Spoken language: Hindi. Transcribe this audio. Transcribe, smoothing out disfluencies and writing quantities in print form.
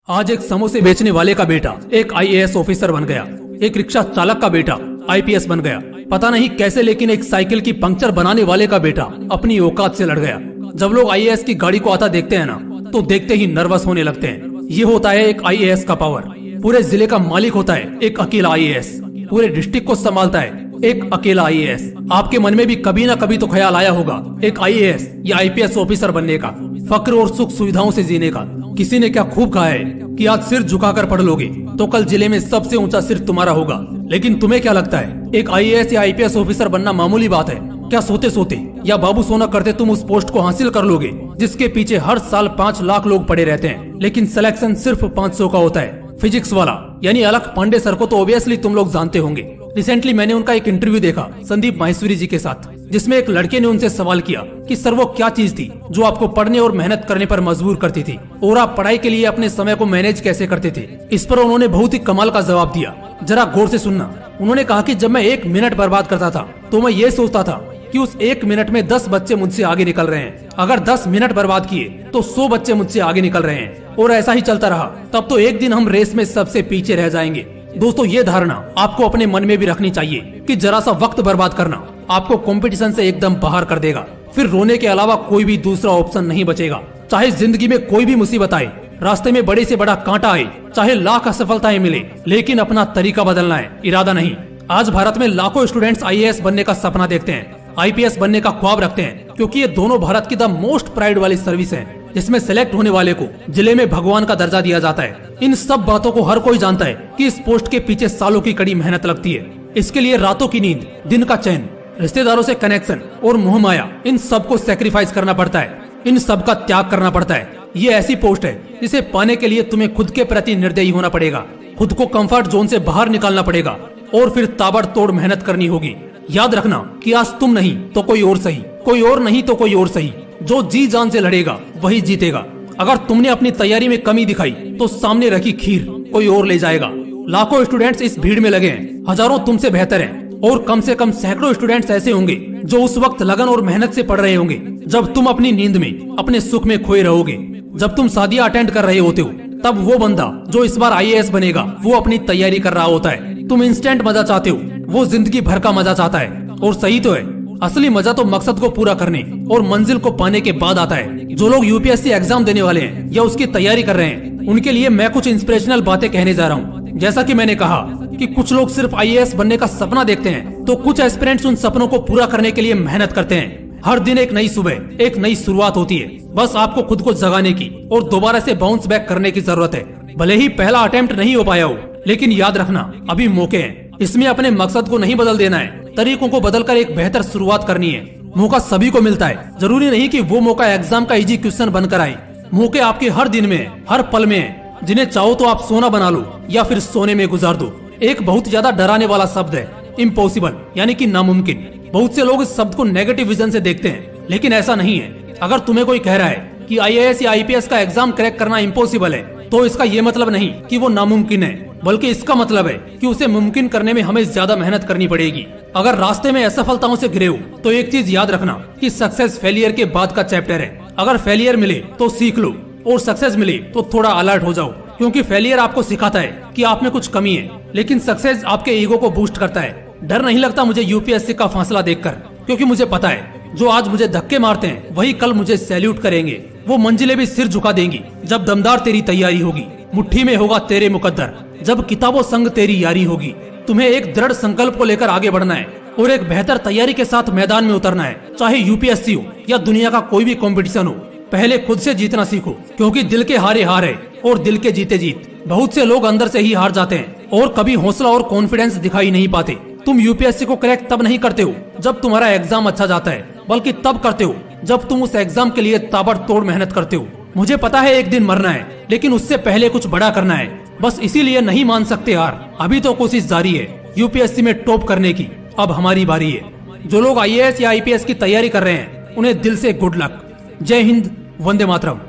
आज एक समोसे बेचने वाले का बेटा एक आईएएस ऑफिसर बन गया। एक रिक्शा चालक का बेटा आईपीएस बन गया। पता नहीं कैसे, लेकिन एक साइकिल की पंक्चर बनाने वाले का बेटा अपनी औकात से लड़ गया। जब लोग आईएएस की गाड़ी को आता देखते हैं ना, तो देखते ही नर्वस होने लगते हैं। ये होता है एक आईएएस का पावर। पूरे जिले का मालिक होता है एक अकेला आईएएस। पूरे डिस्ट्रिक्ट को संभालता है एक अकेला आईएएस। आपके मन में भी कभी ना कभी तो ख्याल आया होगा एक आईएएस या आईपीएस ऑफिसर बनने का, फक्र और सुख सुविधाओं से जीने का। किसी ने क्या खूब कहा है कि आज सिर झुकाकर पढ़ लोगे तो कल जिले में सबसे ऊंचा सिर तुम्हारा होगा। लेकिन तुम्हें क्या लगता है एक आईएएस या आईपीएस ऑफिसर बनना मामूली बात है क्या? सोते सोते या बाबू सोना करते तुम उस पोस्ट को हासिल कर लोगे जिसके पीछे हर साल 5 लाख लोग पड़े रहते हैं, लेकिन सिलेक्शन सिर्फ 500 का होता है। फिजिक्स वाला यानी अलख पांडे सर को तो ऑब्वियसली तुम लोग जानते होंगे। रिसेंटली मैंने उनका एक इंटरव्यू देखा संदीप माहेश्वरी जी के साथ, जिसमें एक लड़के ने उनसे सवाल किया कि सर वो क्या चीज थी जो आपको पढ़ने और मेहनत करने पर मजबूर करती थी, और आप पढ़ाई के लिए अपने समय को मैनेज कैसे करते थे। इस पर उन्होंने बहुत ही कमाल का जवाब दिया, जरा गौर से सुनना। उन्होंने कहा कि जब मैं 1 मिनट बर्बाद करता था तो मैं ये सोचता था कि उस 1 मिनट में 10 बच्चे मुझसे आगे निकल रहे हैं। अगर 10 मिनट बर्बाद किए तो 100 बच्चे मुझसे आगे निकल रहे हैं, और ऐसा ही चलता रहा तब तो एक दिन हम रेस में सबसे पीछे रह जाएंगे। दोस्तों, ये धारणा आपको अपने मन में भी रखनी चाहिए कि जरा सा वक्त बर्बाद करना आपको कंपटीशन से एकदम बाहर कर देगा। फिर रोने के अलावा कोई भी दूसरा ऑप्शन नहीं बचेगा। चाहे जिंदगी में कोई भी मुसीबत आए, रास्ते में बड़े से बड़ा कांटा आए, चाहे लाख असफलताएं मिले, लेकिन अपना तरीका बदलना है, इरादा नहीं। आज भारत में लाखों स्टूडेंट्स आईएएस बनने का सपना देखते हैं, आईपीएस बनने का ख्वाब रखते हैं, क्योंकि ये दोनों भारत की द मोस्ट प्राइड वाली सर्विस है, जिसमें सेलेक्ट होने वाले को जिले में भगवान का दर्जा दिया जाता है। इन सब बातों को हर कोई जानता है कि इस पोस्ट के पीछे सालों की कड़ी मेहनत लगती है। इसके लिए रातों की नींद, दिन का चैन, रिश्तेदारों से कनेक्शन और मोह माया, इन सब को सेक्रीफाइस करना पड़ता है, इन सब का त्याग करना पड़ता है। ये ऐसी पोस्ट है जिसे पाने के लिए तुम्हें खुद के प्रति निर्दयी होना पड़ेगा, खुद को कंफर्ट जोन से बाहर निकालना पड़ेगा, और फिर ताबड़तोड़ मेहनत करनी होगी। याद रखना कि आज तुम नहीं तो कोई और सही, कोई और नहीं तो कोई और सही। जो जी जान से लड़ेगा वही जीतेगा। अगर तुमने अपनी तैयारी में कमी दिखाई तो सामने रखी खीर कोई और ले जाएगा। लाखों स्टूडेंट्स इस भीड़ में लगे हैं, हजारों तुमसे बेहतर हैं, और कम से कम सैकड़ों स्टूडेंट्स ऐसे होंगे जो उस वक्त लगन और मेहनत से पढ़ रहे होंगे जब तुम अपनी नींद में अपने सुख में खोए रहोगे। जब तुम शादियां अटेंड कर रहे होते हो तब वो बंदा जो इस बार आईएएस बनेगा वो अपनी तैयारी कर रहा होता है। तुम इंस्टेंट मजा चाहते हो, वो जिंदगी भर का मजा चाहता है। और सही तो है, असली मजा तो मकसद को पूरा करने और मंजिल को पाने के बाद आता है। जो लोग यूपीएससी एग्जाम देने वाले हैं या उसकी तैयारी कर रहे हैं, उनके लिए मैं कुछ इंस्पिरेशनल बातें कहने जा रहा हूँ। जैसा कि मैंने कहा कि कुछ लोग सिर्फ आईएएस बनने का सपना देखते हैं, तो कुछ एस्पिरेंट्स उन सपनों को पूरा करने के लिए मेहनत करते हैं। हर दिन एक नई सुबह, एक नई शुरुआत होती है। बस आपको खुद को जगाने की और दोबारा से बाउंस बैक करने की जरूरत है। भले ही पहला अटेम्प्ट नहीं हो पाया हो, लेकिन याद रखना अभी मौके हैं। इसमें अपने मकसद को नहीं बदल देना है, तरीकों को बदलकर एक बेहतर शुरुआत करनी है। मौका सभी को मिलता है, जरूरी नहीं कि वो मौका एग्जाम का इजी क्वेश्चन बनकर आए। मौके आपके हर दिन में, हर पल में है। जिन्हें चाहो तो आप सोना बना लो या फिर सोने में गुजार दो। एक बहुत ज्यादा डराने वाला शब्द है इम्पॉसिबल, यानी कि नामुमकिन। बहुत से लोग इस शब्द को नेगेटिव विजन से देखते हैं, लेकिन ऐसा नहीं है। अगर तुम्हें कोई कह रहा है कि आईएएस या आईपीएस का एग्जाम क्रैक करना इम्पॉसिबल है, तो इसका ये मतलब नहीं कि वो नामुमकिन है, बल्कि इसका मतलब है कि उसे मुमकिन करने में हमें ज्यादा मेहनत करनी पड़ेगी। अगर रास्ते में असफलताओं से घिरे हो तो एक चीज याद रखना कि सक्सेस फेलियर के बाद का चैप्टर है। अगर फेलियर मिले तो सीख लो, और सक्सेस मिले तो थोड़ा अलर्ट हो जाओ, क्योंकि फेलियर आपको सिखाता है कि आप में कुछ कमी है, लेकिन सक्सेस आपके ईगो को बूस्ट करता है। डर नहीं लगता मुझे यूपीएससी का फासला देखकर, क्योंकि मुझे पता है जो आज मुझे धक्के मारते हैं वही कल मुझे सैल्यूट करेंगे। वो मंजिलें भी सिर झुका देंगी जब दमदार तेरी तैयारी होगी, मुट्ठी में होगा तेरे मुकद्दर, जब किताबों संग तेरी यारी होगी। तुम्हें एक दृढ़ संकल्प को लेकर आगे बढ़ना है और एक बेहतर तैयारी के साथ मैदान में उतरना है, चाहे यूपीएससी हो या दुनिया का कोई भी कंपटीशन हो। पहले खुद से जीतना सीखो, क्योंकि दिल के हारे हार है और दिल के जीते जीत। बहुत से लोग अंदर से ही हार जाते हैं और कभी हौसला और कॉन्फिडेंस दिखाई नहीं पाते। तुम यूपीएससी को क्रैक तब नहीं करते हो जब तुम्हारा एग्जाम अच्छा जाता है, बल्कि तब करते हो जब तुम उस एग्जाम के लिए ताबड़तोड़ मेहनत करते हो। मुझे पता है एक दिन मरना है, लेकिन उससे पहले कुछ बड़ा करना है। बस इसीलिए नहीं मान सकते हार। अभी तो कोशिश जारी है यूपीएससी में टॉप करने की, अब हमारी बारी है। जो लोग आईएएस या आईपीएस की तैयारी कर रहे हैं, उन्हें दिल से गुड लक। जय हिंद, वंदे मातरम।